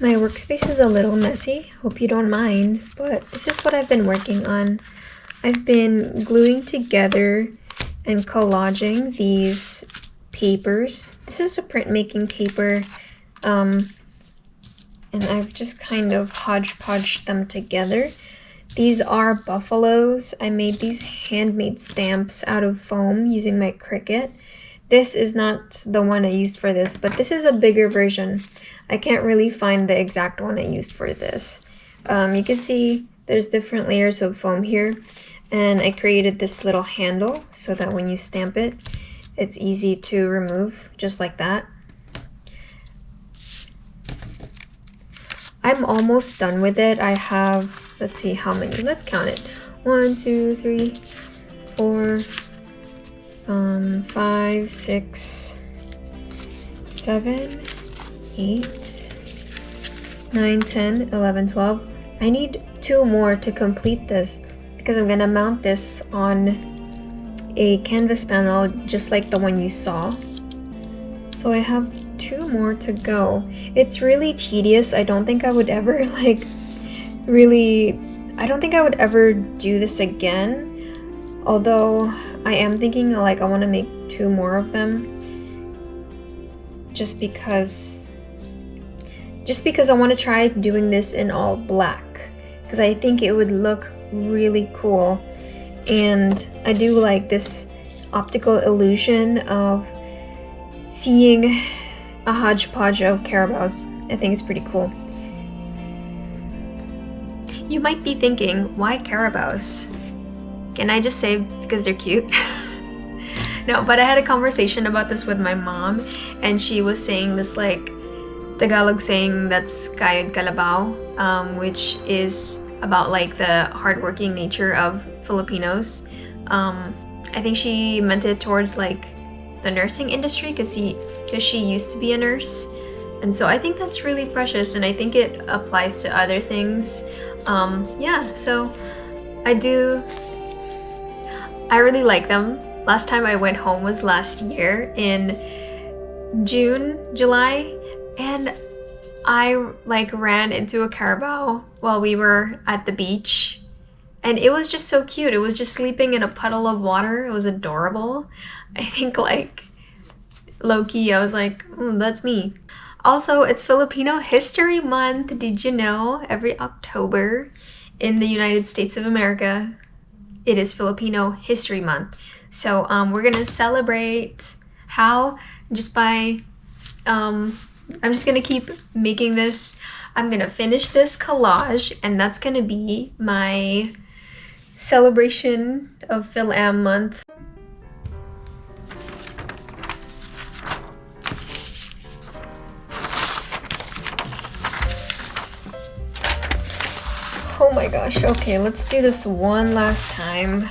My workspace is a little messy, hope you don't mind, but this is what I've been working on. I've been gluing together and collaging these papers. This is a printmaking paper, and I've just kind of hodgepodged them together. These are buffaloes. I made these handmade stamps out of foam using my Cricut. This is not the one I used for this, but this is a bigger version. I can't really find the exact one I used for this. You can see there's different layers of foam here, and I created this little handle so that when you stamp it, it's easy to remove, just like that. I'm almost done with it. I have, let's see how many, let's count it. 1, 2, 3, 4, 5, 6, 7, 8, 9, 10, 11, 12. I need 2 more to complete this because I'm gonna mount this on a canvas panel just like the one you saw. So I have 2 more to go. It's really tedious. I don't think I would ever I don't think I would ever do this again. Although I am thinking I want to make 2 more of them. Just because I want to try doing this in all black. Because I think it would look really cool. And I do like this optical illusion of seeing a hodgepodge of Carabaos. I think it's pretty cool. You might be thinking, why Carabaos? Can I just say because they're cute? No, but I had a conversation about this with my mom, and she was saying this Tagalog saying that's Kayod Kalabaw, which is about the hardworking nature of Filipinos. I think she meant it towards the nursing industry because she used to be a nurse, and so I think that's really precious, and I think it applies to other things. Yeah, so I really like them. Last time I went home was last year in July, and I ran into a Carabao while we were at the beach, and it was just so cute. It was just sleeping in a puddle of water. It was adorable. I think low-key I was like, that's me. Also, it's Filipino History Month. Did you know? Every October in the United States of America, it is Filipino History Month. So we're gonna celebrate how just by I'm just gonna keep making this. I'm gonna finish this collage, and that's gonna be my celebration of Phil-Am month. Oh my gosh, okay, let's do this one last time.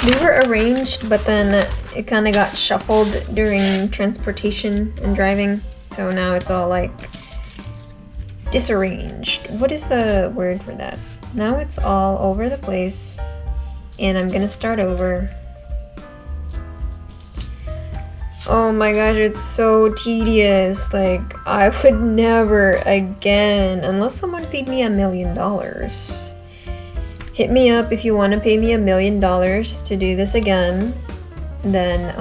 They were arranged, but then it kind of got shuffled during transportation and driving, so now it's all disarranged. What is the word for that? Now it's all over the place, and I'm gonna start over. Oh my gosh, it's so tedious. I would never again, unless someone paid me $1 million. Hit me up if you want to pay me $1 million to do this again. Then,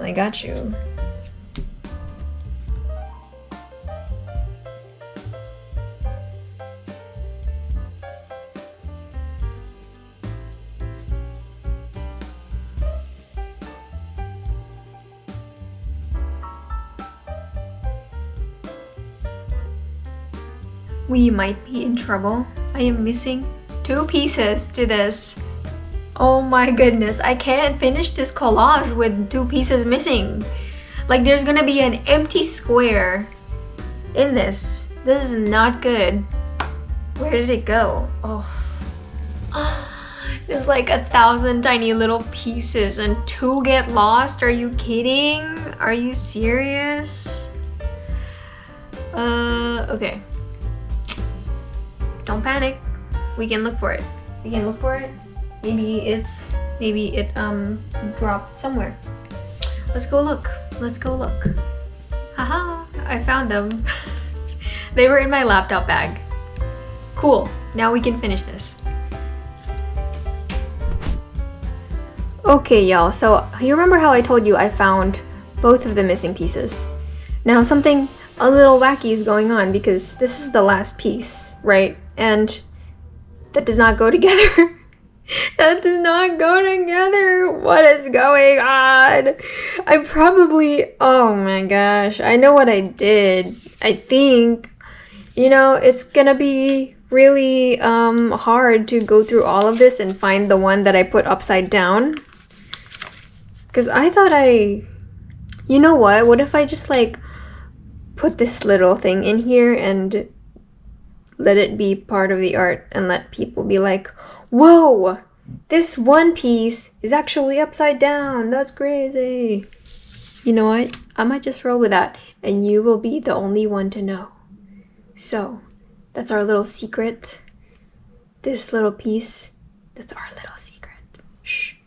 I got you. We might be in trouble. I am missing 2 pieces to this. Oh my goodness, I can't finish this collage with 2 pieces missing. There's gonna be an empty square in this. This is not good. Where did it go? Oh. There's 1,000 tiny little pieces and 2 get lost. Are you kidding? Are you serious? Okay. Don't panic. We can look for it. Maybe it dropped somewhere. Let's go look. Haha. I found them. They were in my laptop bag. Cool, now we can finish this. Okay, y'all, so you remember how I told you I found both of the missing pieces? Now something a little wacky is going on because this is the last piece, right? And that does not go together. That does not go together. What is going on? I probably, oh my gosh, I know what I did. I think, you know, it's gonna be really hard to go through all of this and find the one that I put upside down. Because I thought you know what if I just like put this little thing in here and let it be part of the art and let people be like, whoa, this one piece is actually upside down. That's crazy. You know what? I might just roll with that and you will be the only one to know. So that's our little secret. This little piece, that's our little secret. Shh.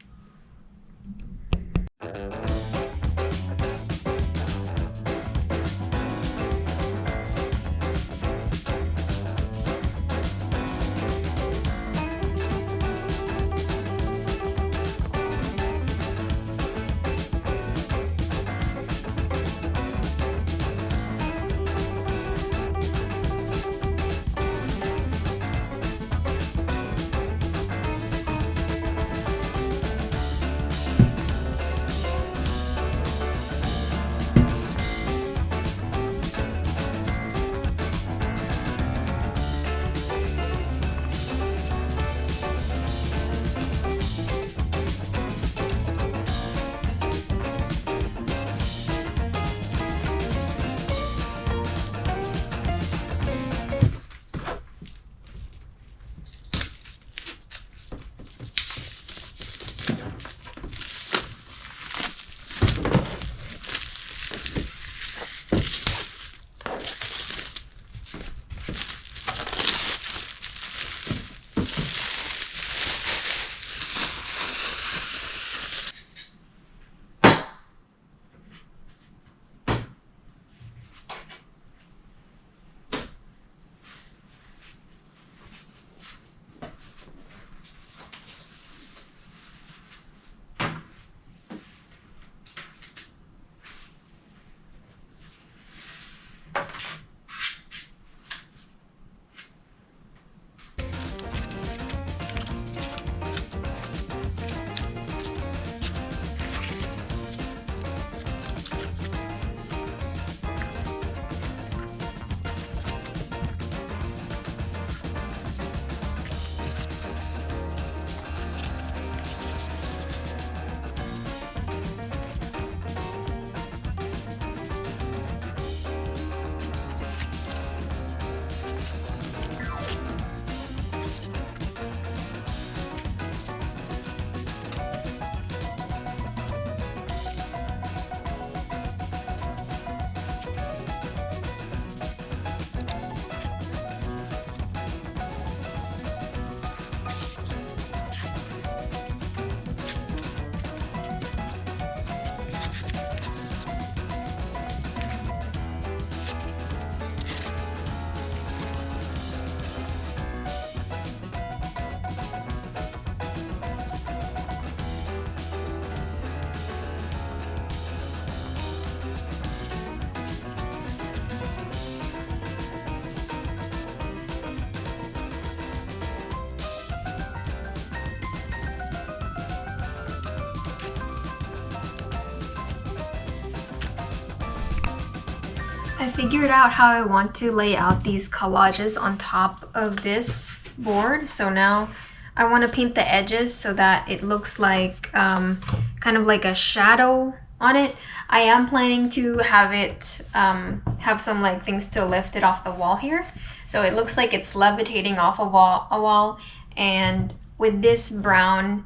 I figured out how I want to lay out these collages on top of this board. So now I want to paint the edges so that it looks like kind of like a shadow on it. I am planning to have it have some like things to lift it off the wall here. So it looks like it's levitating off a wall. And with this brown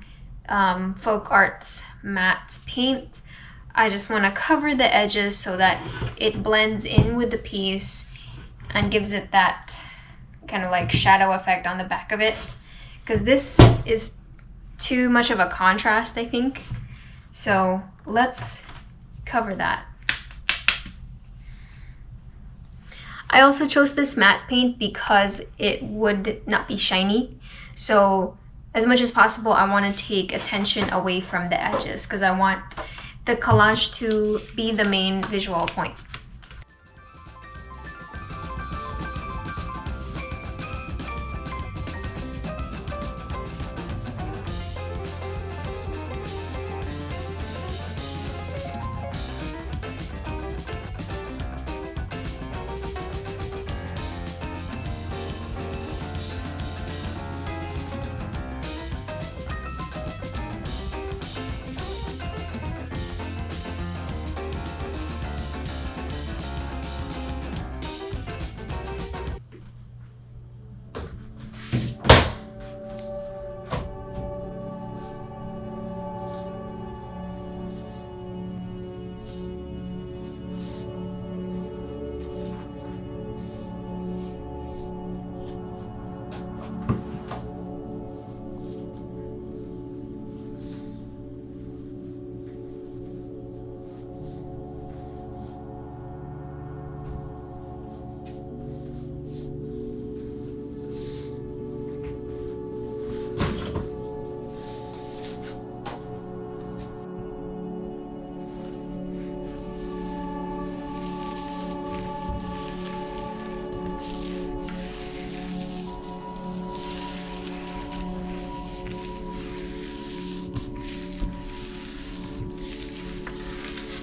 folk art matte paint, I just want to cover the edges so that it blends in with the piece and gives it that kind of like shadow effect on the back of it. Because this is too much of a contrast, I think. So let's cover that. I also chose this matte paint because it would not be shiny. So as much as possible, I want to take attention away from the edges because I want the collage to be the main visual point.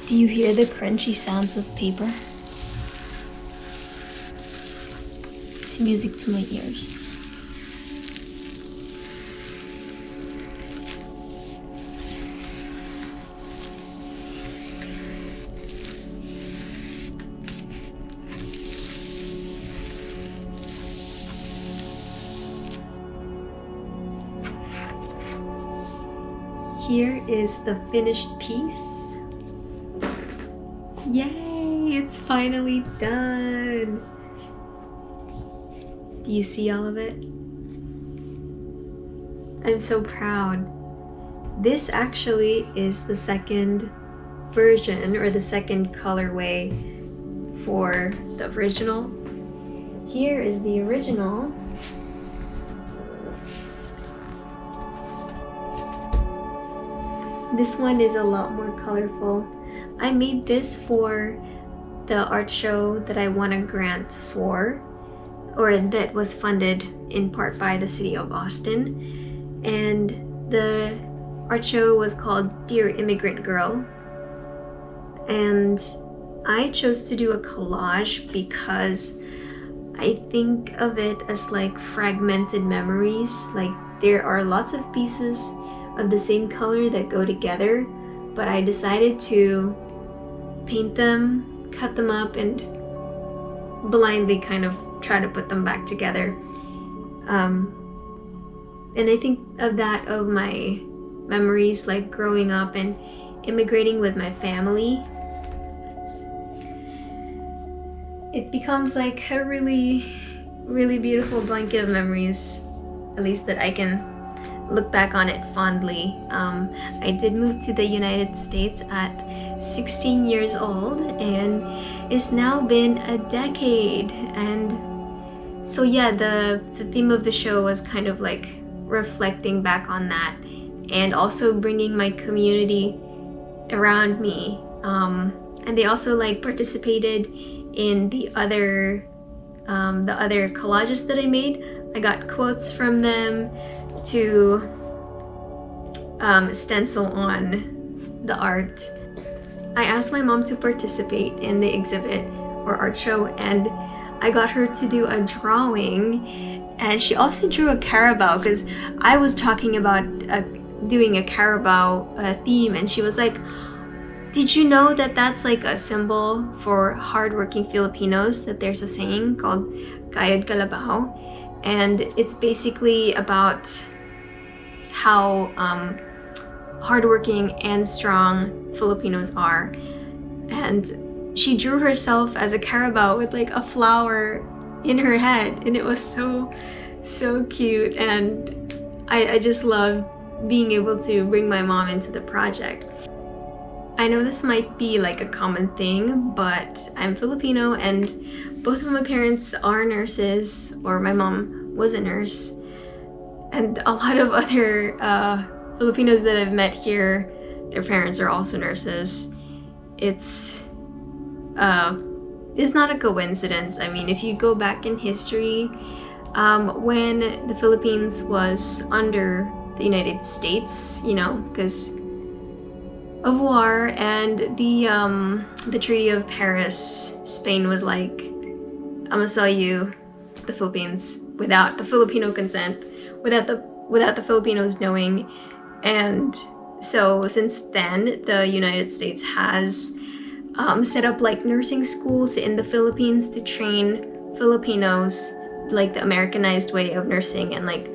Do you hear the crunchy sounds of paper? It's music to my ears. Here is the finished piece. Yay! It's finally done! Do you see all of it? I'm so proud. This actually is the second version or the second colorway for the original. Here is the original. This one is a lot more colorful. I made this for the art show that I won a grant for, or that was funded in part by the city of Austin. And the art show was called Dear Immigrant Girl. And I chose to do a collage because I think of it as like fragmented memories. Like there are lots of pieces of the same color that go together, but I decided to paint them, cut them up, and blindly kind of try to put them back together. And I think of that of my memories, like growing up and immigrating with my family. It becomes like a really, really beautiful blanket of memories, at least that I can look back on it fondly. I did move to the United States at 16 years old, and it's now been a decade. And so yeah, the theme of the show was kind of like reflecting back on that, and also bringing my community around me. And they also like participated in the other collages that I made. I got quotes from them to stencil on the art. I asked my mom to participate in the exhibit or art show, and I got her to do a drawing, and she also drew a Carabao because I was talking about doing a Carabao theme, and she was like, did you know that that's like a symbol for hardworking Filipinos, that there's a saying called Kalabaw, and it's basically about how hardworking and strong Filipinos are. And she drew herself as a Carabao with like a flower in her head, and it was so cute. And I just love being able to bring my mom into the project. I know this might be like a common thing, but I'm Filipino, and both of my parents are nurses, or my mom was a nurse, and a lot of other Filipinos that I've met here, their parents are also nurses. It's not a coincidence. I mean, if you go back in history, when the Philippines was under the United States, you know, because of war and the Treaty of Paris, Spain was like, I'm gonna sell you the Philippines without the Filipino consent, without the Filipinos knowing. And so since then, the United States has set up like nursing schools in the Philippines to train Filipinos, like the Americanized way of nursing, and like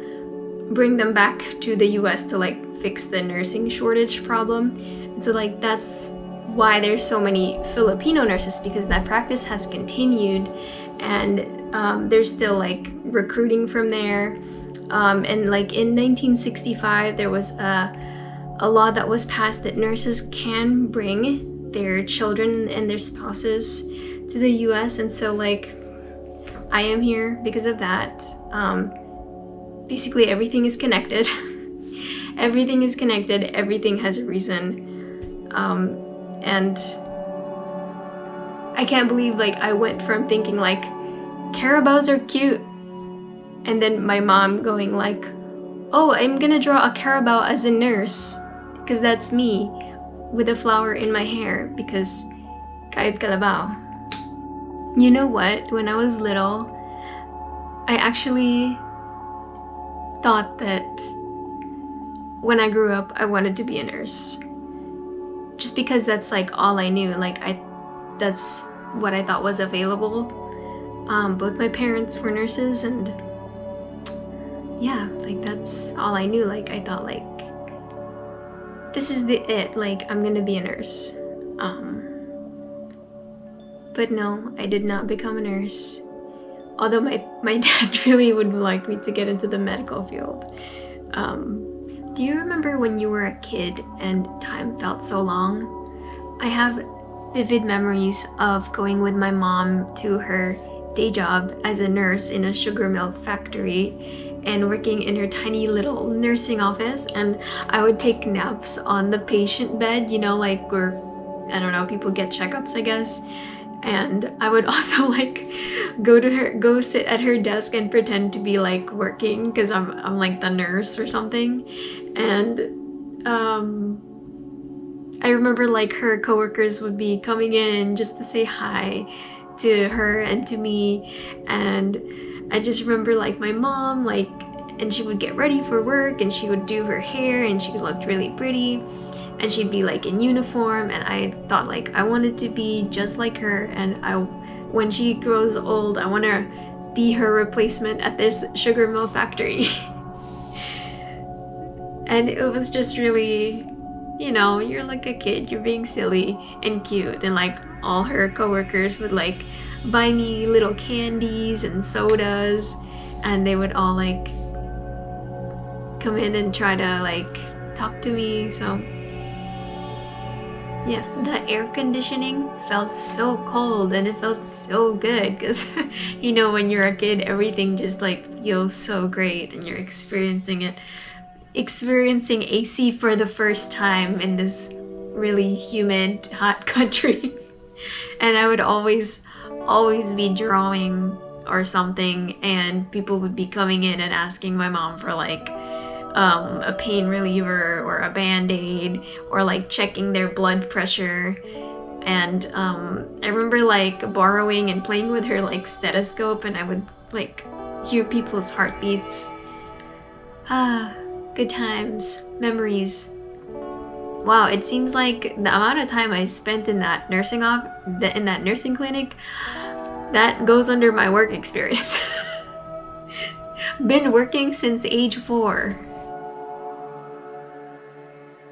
bring them back to the US to like fix the nursing shortage problem. And so like that's why there's so many Filipino nurses, because that practice has continued, and they're still like recruiting from there. And like in 1965 there was a law that was passed that nurses can bring their children and their spouses to the US, and so like I am here because of that. Basically everything is connected. Everything is connected, everything has a reason. And I can't believe like I went from thinking like Carabaos are cute, and then my mom going like, oh, I'm gonna draw a Carabao as a nurse because that's me with a flower in my hair because kahit Kalabaw. You know what? When I was little, I actually thought that when I grew up, I wanted to be a nurse. Just because that's like all I knew. Like that's what I thought was available. Both my parents were nurses, and yeah, like that's all I knew. Like I thought like this is it, like I'm gonna be a nurse. But no, I did not become a nurse. Although my dad really would like me to get into the medical field. Do you remember when you were a kid and time felt so long? I have vivid memories of going with my mom to her day job as a nurse in a sugar mill factory and working in her tiny little nursing office, and I would take naps on the patient bed, you know, like where, I don't know, people get checkups, I guess. And I would also like go sit at her desk and pretend to be like working because I'm like the nurse or something. And I remember like her coworkers would be coming in just to say hi to her and to me, and I just remember like my mom like, and she would get ready for work and she would do her hair and she looked really pretty. And she'd be like in uniform, and I thought like I wanted to be just like her, and when she grows old, I want to be her replacement at this sugar mill factory. And it was just really, you know, you're like a kid, you're being silly and cute, and like all her coworkers would like buy me little candies and sodas, and they would all like come in and try to like talk to me. So yeah, the air conditioning felt so cold and it felt so good because, you know, when you're a kid, everything just like feels so great and you're experiencing AC for the first time in this really humid, hot country. And I would always be drawing or something, and people would be coming in and asking my mom for like a pain reliever or a band-aid, or like checking their blood pressure. And I remember like borrowing and playing with her like stethoscope, and I would like hear people's heartbeats. Good times, memories. Wow, it seems like the amount of time I spent in that nursing clinic, that goes under my work experience. Been working since age 4.